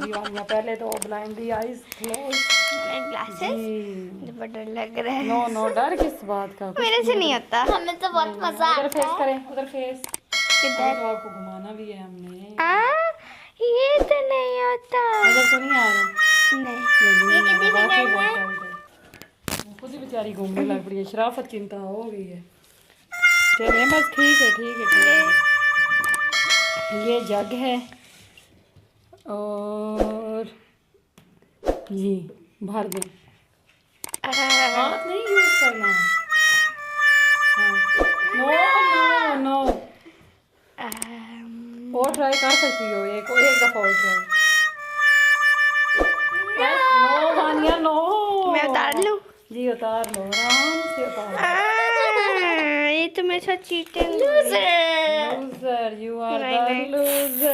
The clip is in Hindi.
जी वानिया, पहले तो ब्लाइंडली आईज क्लोज। ग्लासेस बड़ा डर लग रहा है। नो नो, डर किस बात का? मेरे से नहीं होता। हमें तो बहुत मजा उधर आता फेस है। करें, उधर फेस। किधर? तो आपको घुमाना भी है हमने। ये तो नहीं होता। उधर तो नहीं आ रहा। नहीं। ये कितनी वाकई फिंगर्स बहुत हैं? टाइट है। खुद ही बेचारी घूमने लग पड़ी है, शराफत चिंता हो गई है। चलिए बस ठीक है, ठीक है, ठीक है। ये जग है और जी भर दें। हाथ नहीं यूज करना। हाँ। नो नो नो, और ट्राई कर सकती हो, एक दफा और ट्राई। No Vaniya no. मैं उतार लूं? जी उतार लो, आराम से उतार। ये तो मेरे साथ cheating. Loser. Loser, you are नहीं, द नहीं। लूजर।